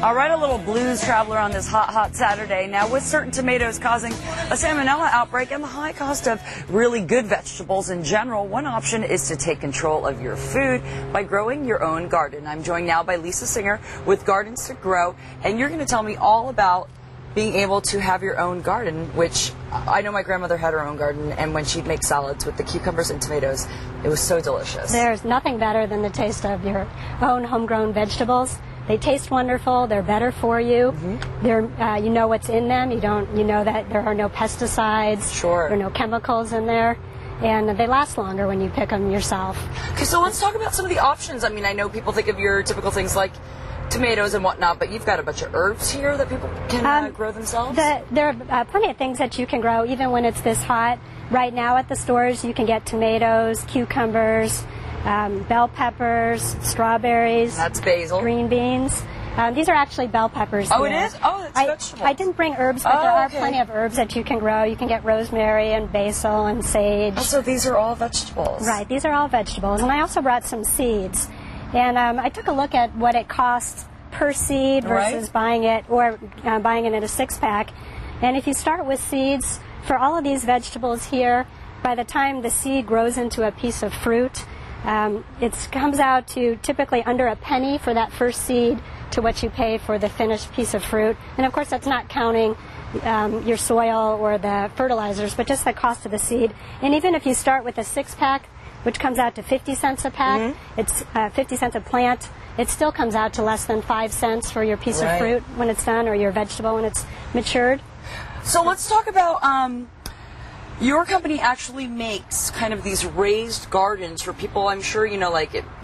All right, a little blues traveler on this hot Saturday. Now, with certain tomatoes causing a salmonella outbreak and the high cost of really good vegetables in general, one option is to take control of your food by growing your own garden. I'm joined now by Lisa Singer with Gardens to Grow, and you're going to tell me all about being able to have your own garden, which I know my grandmother had her own garden, and when she'd make salads with the cucumbers and tomatoes, it was so delicious. There's nothing better than the taste of your own homegrown vegetables. They taste wonderful. They're better for you. Mm-hmm. You know what's in them. You know that there are no pesticides. Sure. There are no chemicals in there. And they last longer when you pick them yourself. Okay, so let's talk about some of the options. I mean, I know people think of your typical things like tomatoes and whatnot, but you've got a bunch of herbs here that people can grow themselves? There are plenty of things that you can grow even when it's this hot. Right now at the stores you can get tomatoes, cucumbers, bell peppers, strawberries. That's basil. Green beans. These are actually bell peppers. Oh, here. it is? Oh, it's vegetables. I didn't bring herbs, but there are plenty of herbs that you can grow. You can get rosemary and basil and sage. Oh, so these are all vegetables. Right, these are all vegetables. And I also brought some seeds. And I took a look at what it costs per seed versus buying it buying it in a six-pack. And if you start with seeds, for all of these vegetables here, by the time the seed grows into a piece of fruit, it comes out to typically under a penny for that first seed to what you pay for the finished piece of fruit. And of course that's not counting your soil or the fertilizers, but just the cost of the seed. And even if you start with a six-pack, which comes out to 50 cents a pack, it's 50 cents a plant, it still comes out to less than 5 cents for your piece of fruit when it's done, or your vegetable when it's matured. So let's talk about your company actually makes kind of these raised gardens for people, I'm sure,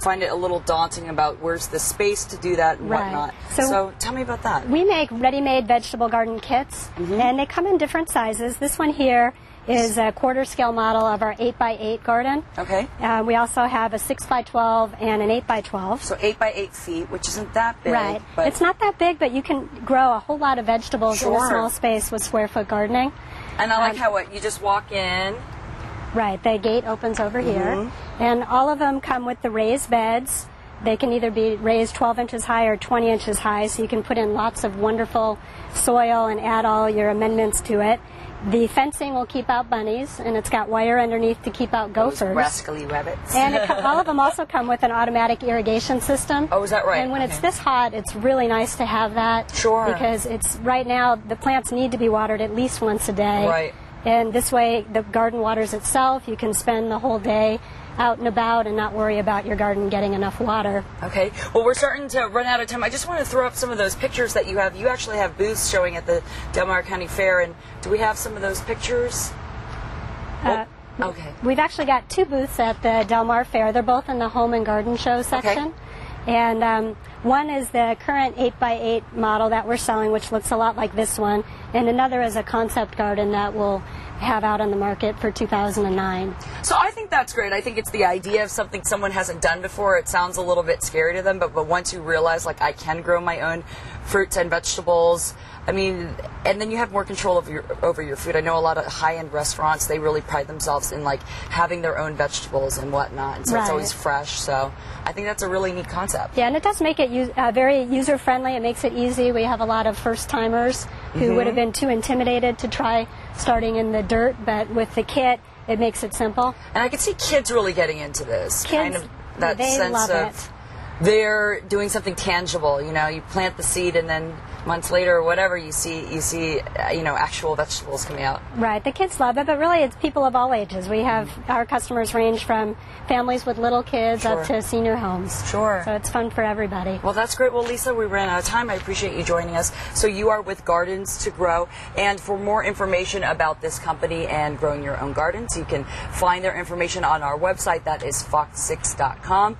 find it a little daunting about where's the space to do that and whatnot. So tell me about that. We make ready-made vegetable garden kits, and they come in different sizes. This one here is a quarter-scale model of our 8x8 garden. Okay. We also have a 6x12 and an 8x12. So 8x8 feet, which isn't that big. Right. But it's not that big, but you can grow a whole lot of vegetables in a small space with square-foot gardening. And I like how you just walk in. Right. The gate opens over here. And all of them come with the raised beds. They can either be raised 12 inches high or 20 inches high, so you can put in lots of wonderful soil and add all your amendments to it. The fencing will keep out bunnies, and it's got wire underneath to keep out gophers. Those rascally rabbits. And all of them also come with an automatic irrigation system. Oh, is that right? And when it's this hot, it's really nice to have that. Sure. Because right now, the plants need to be watered at least once a day. Right. And this way, the garden waters itself. You can spend the whole day out and about and not worry about your garden getting enough water. Okay. Well, we're starting to run out of time. I just want to throw up some of those pictures that you have. You actually have booths showing at the Del Mar County Fair, and do we have some of those pictures? Okay. We've actually got two booths at the Del Mar Fair. They're both in the Home and Garden Show section. Okay. And one is the current 8x8 model that we're selling, which looks a lot like this one, and another is a concept garden that we'll have out on the market for 2009. So I think that's great. I think it's the idea of something someone hasn't done before. It sounds a little bit scary to them, but once you realize, I can grow my own fruits and vegetables, and then you have more control over your food. I know a lot of high-end restaurants, they really pride themselves in having their own vegetables and whatnot, and so it's always fresh. So I think that's a really neat concept. Yeah, and it does make it very user-friendly. It makes it easy. We have a lot of first-timers who would have been too intimidated to try starting in the dirt, but with the kit, it makes it simple. And I can see kids really getting into this. Kids, they love it. They're doing something tangible. You plant the seed, and then months later or whatever, you see actual vegetables coming out. Right. The kids love it, but really it's people of all ages. We have our customers range from families with little kids up to senior homes. Sure. So it's fun for everybody. Well, that's great. Well, Lisa, we ran out of time. I appreciate you joining us. So you are with Gardens to Grow, and for more information about this company and growing your own gardens, you can find their information on our website. That is fox6.com.